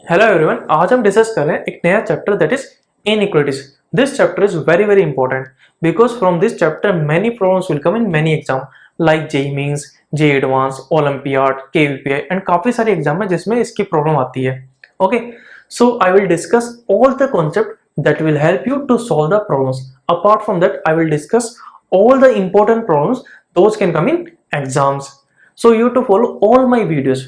Hello everyone, आज हम discuss कर रहे हैं एक नया chapter that is inequalities. This chapter is very very important because from this chapter many problems will come in many exam like JEE mains, JEE advance, olympiad, KVPY and काफी सारे exam है जिसमें इसकी प्रॉब्लम आती है. Okay, so I will discuss all the concept that will help you to solve the problems. Apart from that, I will discuss all the important problems those can come in exams. So you have to follow all my videos.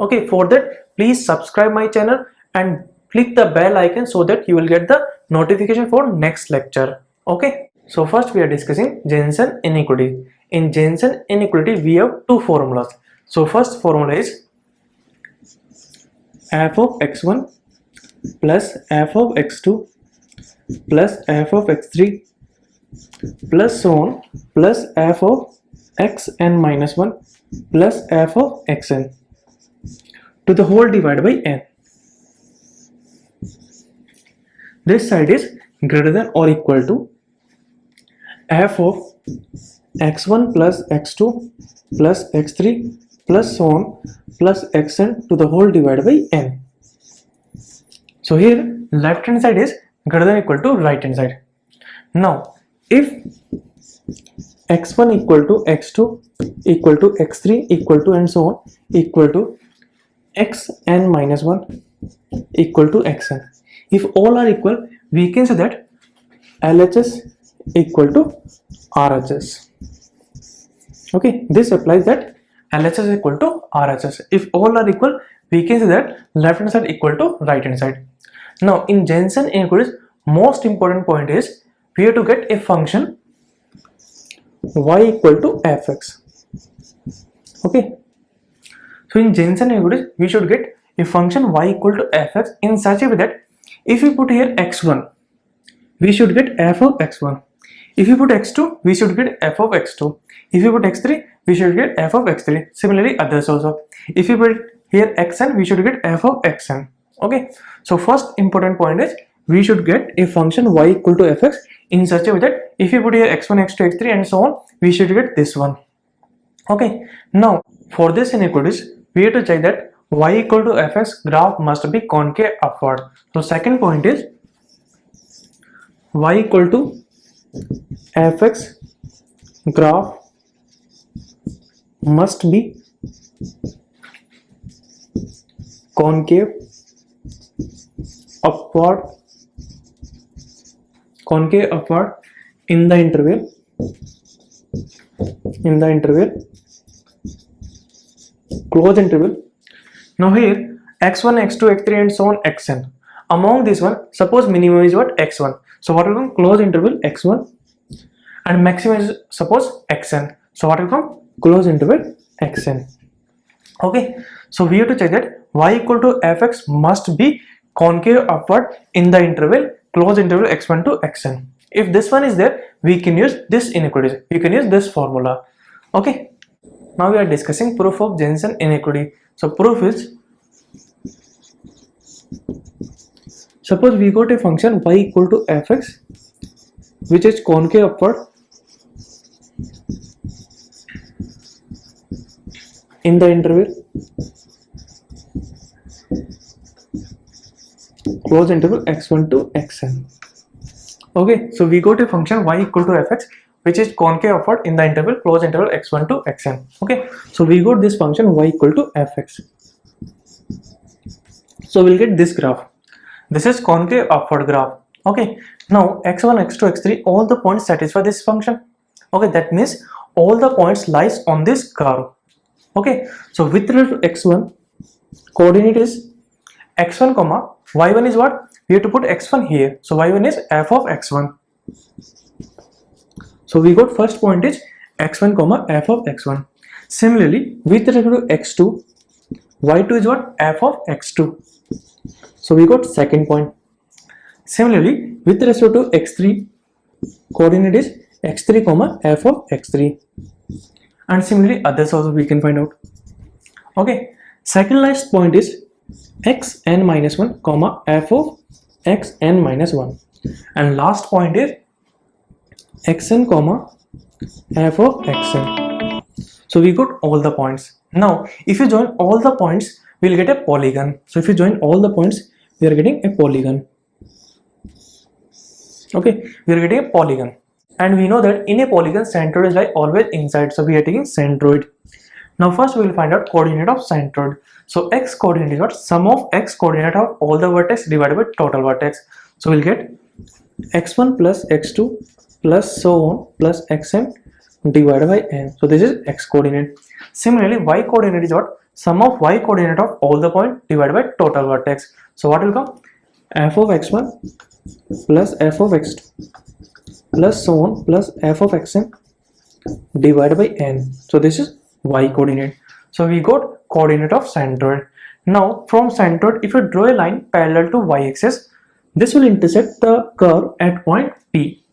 Okay, for that please subscribe my channel and click the bell icon so that you will get the notification for next lecture. Okay, so first we are discussing Jensen inequality. In Jensen inequality we have two formulas. So first formula is f of x1 plus f of x2 plus f of x3 plus so on plus f of xn minus 1 plus f of xn to the whole divided by n. This side is greater than or equal to f of x1 plus x2 plus x3 plus so on plus xn to the whole divided by n. So here left hand side is greater than or equal to right hand side. Now if x1 equal to x2 equal to x3 equal to and so on equal to xn minus 1 equal to xn, if all are equal we can say that LHS equal to RHS. Okay, this applies that LHS equal to RHS. If all are equal we can say that left hand side equal to right hand side. Now in Jensen inequalities, most important point is we have to get a function y equal to fx. Okay, so in Jensen inequalities we should get a function y equal to fx in such a way that if we put here x1 we should get f of x1, if you put x2 we should get f of x2, if you put x3 we should get f of x3. Similarly others also, if you put here xn we should get f of xn. Okay, so first important point is we should get a function y equal to fx in such a way that if you put here x1, x2, x3 and so on we should get this one. Okay, now for this inequalities we have to check that y equal to fx graph must be concave upward. So second point is y equal to fx graph must be concave upward in the interval close interval. Now here x1, x2, x3 and so on xn, among this one suppose minimum is what x1, so what will come close interval x1 and maximum is suppose xn, so what will come close interval xn. Okay, so we have to check that y equal to fx must be concave upward in the interval close interval x1 to xn. If this one is there we can use this inequality, you can use this formula. Okay, now we are discussing proof of Jensen inequality. So proof is, suppose we got a function y equal to fx which is concave upward in the interval close interval x1 to xn. Okay, so we got a function y equal to fx which is concave upward in the interval close interval x1 to xn. Okay, so we got this function y equal to fx, so we'll get this graph. This is concave upward graph. Okay, now x1, x2, x3 all the points satisfy this function. Okay, that means all the points lies on this curve. Okay, so with respect to x1 coordinate is x1 comma y1 is what, we have to put x1 here, so y1 is f of x1. So we got first point is x1 comma f of x1. Similarly with respect to x2, y2 is what, f of x2, so we got second point. Similarly with respect to x3 coordinate is x3 comma f of x3, and similarly others also we can find out. Okay, second last point is xn minus 1 comma f of xn minus 1, and last point is xn comma f of xn. So we got all the points. Now if you join all the points we'll get a polygon. So if you join all the points, we are getting a polygon. Okay, we are getting a polygon. And we know that in a polygon, centroid is like always inside. So we are taking centroid. Now first we will find out coordinate of centroid. So x coordinate is what? Sum of x coordinate of all the vertex divided by total vertex. So we'll get x1 plus x2 plus so on plus xn divided by n. So this is x coordinate. Similarly, y coordinate is what? Sum of y coordinate of all the point divided by total vertex. So what will come? F of x1 plus f of x2 plus so on plus f of xn divided by n. So this is y coordinate. So we got coordinate of centroid. Now from centroid, if you draw a line parallel to y-axis, this will intersect the curve at point P.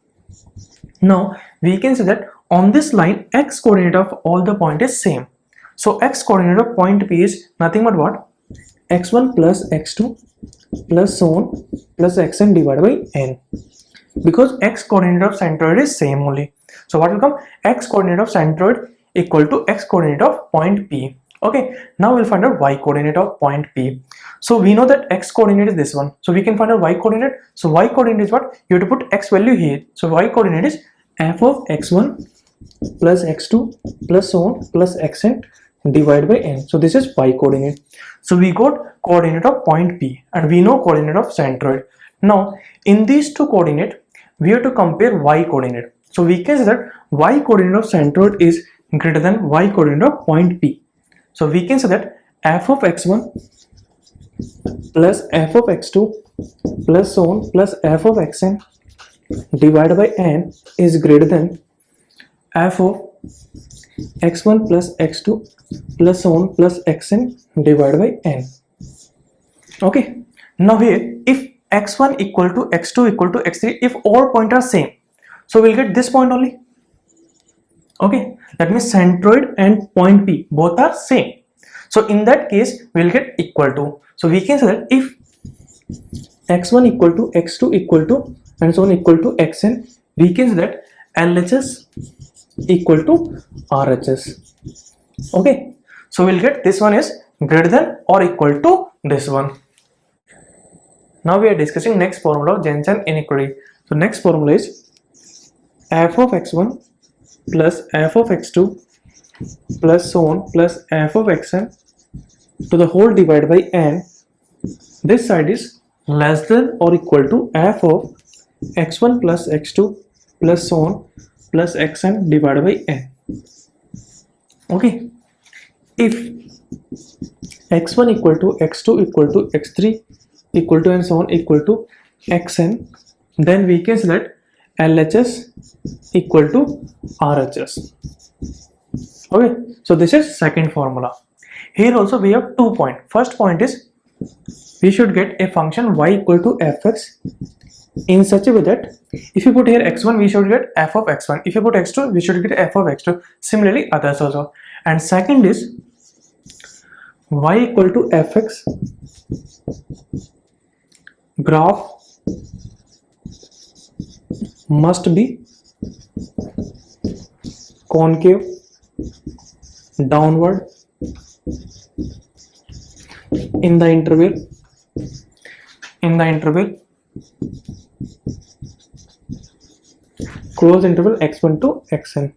Now we can say that on this line, x coordinate of all the point is same. So x coordinate of point P is nothing but what? x1 plus x2 plus so on plus xn divided by n. Because x coordinate of centroid is same only. So what will come? X coordinate of centroid equal to x coordinate of point P. Okay, now we'll find out y coordinate of point P. So we know that x coordinate is this one. So we can find out y coordinate. So y coordinate is what? You have to put x value here. So y coordinate is f of x1 plus x2 plus so on plus xn divided by n. So this is y coordinate. So we got coordinate of point P and we know coordinate of centroid. Now in these two coordinate, we have to compare y coordinate. So we can say that y coordinate of centroid is greater than y coordinate of point P. So we can say that f of x1 plus f of x2 plus so on plus f of xn divided by n is greater than f of x1 plus x2 plus so on plus xn divided by n. Okay, now here if x1 equal to x2 equal to x3, if all points are same, so we'll get this point only. Okay, that means centroid and point P both are same. So in that case, we'll get equal to. So we can say that if x1 equal to x2 equal to and so on equal to xn, we can say that LHS equal to RHS. Okay, so we'll get this one is greater than or equal to this one. Now we are discussing next formula of Jensen inequality. So next formula is f of x1 plus f of x2 plus so on plus f of xn to the whole divided by n. This side is less than or equal to f of x1 plus x2 plus so on plus xn divided by n. Okay, if x1 equal to x2 equal to x3 equal to and so on equal to xn, then we can say that LHS equal to RHS. Okay, so this is second formula. Here also we have 2 points. First point is we should get a function y equal to fx in such a way that if you put here x1, we should get f of x1. If you put x2, we should get f of x2. Similarly, others also. And second is y equal to fx graph must be concave downward in the interval close interval x1 to xn,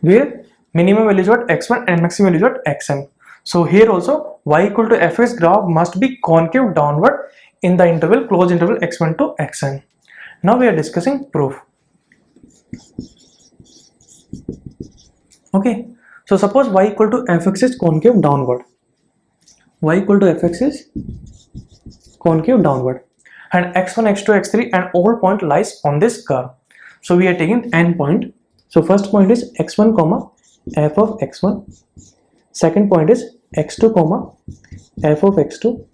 where minimum value is what x1 and maximum value is what xn. So here also y equal to fx graph must be concave downward in the interval close interval x1 to xn. Now we are discussing proof. Okay, so suppose y equal to fx is concave downward. Y equal to fx is concave downward and x1, x2, x3 and all point lies on this curve. So we are taking n point. So first point is x1 comma f of x1. Second point is x2 comma f of x2.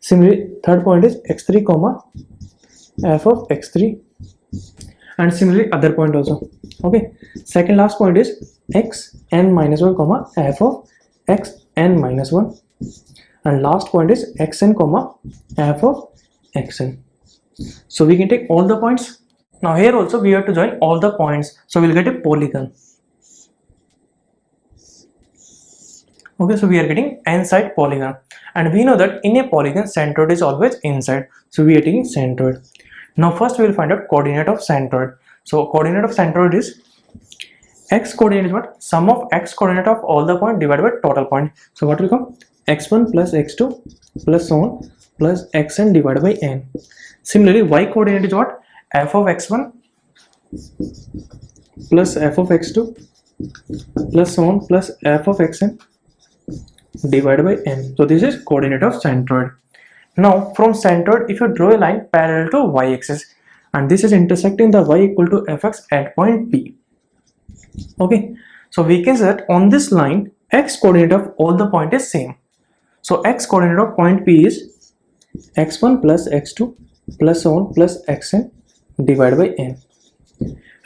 Similarly, third point is x3 comma f of x3, and similarly other point also. Okay, second last point is xn minus 1 comma f of xn minus 1, and last point is xn comma f of xn. So we can take all the points. Now here also we have to join all the points, so we'll get a polygon. Okay, so we are getting n-side polygon, and we know that in a polygon centroid is always inside, so we are taking centroid. Now first we will find out coordinate of centroid. So coordinate of centroid is x coordinate is what? Sum of x coordinate of all the point divided by total point. So what will come? x1 plus x2 plus so on plus xn divided by n. Similarly, y coordinate is what? F of x1 plus f of x2 plus so on plus f of xn divided by n. So this is coordinate of centroid. Now from centroid, if you draw a line parallel to y-axis, and this is intersecting the y equal to fx at point P. Okay, so we can say that on this line x coordinate of all the point is same. So x coordinate of point P is x1 plus x2 plus so on plus xn divided by n.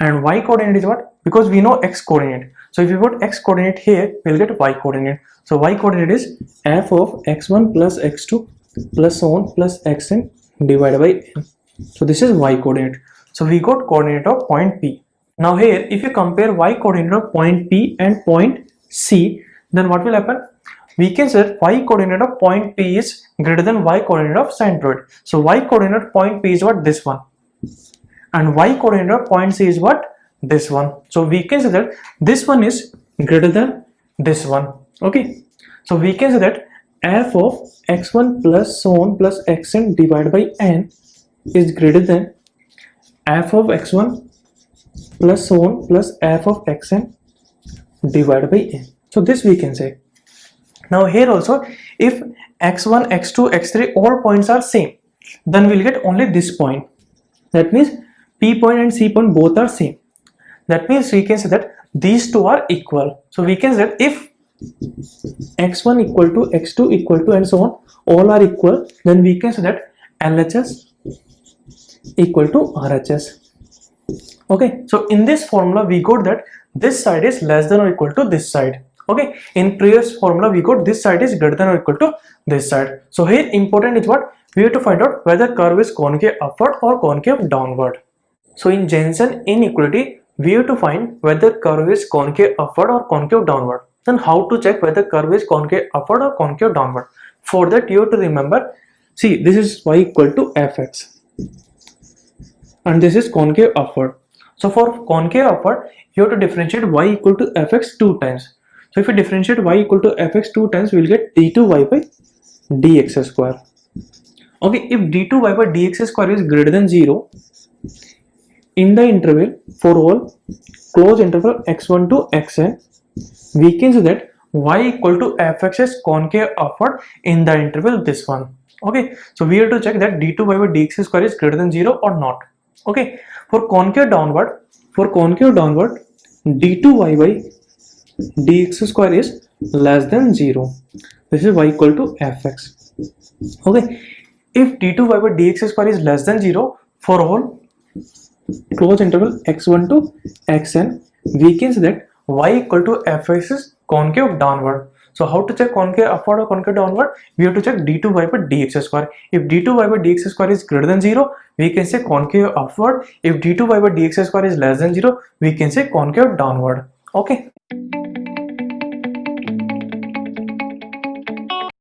And y coordinate is what? Because we know x coordinate, so if you put x coordinate here, we'll get y coordinate. So y coordinate is f of x1 plus x2 plus so on plus xn divided by n. So this is y coordinate. So we got coordinate of point P. Now here, if you compare y coordinate of point P and point C, then what will happen? We can say that y coordinate of point P is greater than y coordinate of centroid. So y coordinate of point P is what? This one. And y coordinate of point C is what? This one. So we can say that this one is greater than this one. Okay. So we can say that f of x1 plus so on plus xn divided by n is greater than f of x1 plus so on plus f of xn divided by n. So this we can say. Now here also, if x1, x2, x3 all points are same, then we'll get only this point. That means P point and C point both are same. That means we can say that these two are equal. So we can say that if x1 equal to x2 equal to and so on all are equal, then we can say that LHS equal to RHS. Okay, so in this formula we got that this side is less than or equal to this side. Okay, in previous formula we got this side is greater than or equal to this side. So here important is what? We have to find out whether curve is concave upward or concave downward. So in Jensen inequality, we have to find whether curve is concave upward or concave downward. Then how to check whether curve is concave upward or concave downward? For that you have to remember, see, this is y equal to fx and this is concave upward. So for concave upward, you have to differentiate y equal to fx 2 times. So if you differentiate y equal to fx 2 times, we will get d2y by dx square. Okay, if d2y by dx square is greater than 0, in the interval for all closed interval x1 to xn, we can say that y equal to fx is concave upward in the interval this one. Okay, so we have to check that d2y by dx square is greater than 0 or not. Okay, for concave downward, d2y by dx square is less than 0. This is y equal to fx. Okay, if d2y by dx square is less than 0 for all closed interval x1 to xn, we can say that y equal to fx is concave downward. So how to check concave upward or concave downward? We have to check d2y by dx square. If d2y by dx square is greater than 0, we can say concave upward. If d2y by dx square is less than 0, we can say concave downward. Okay.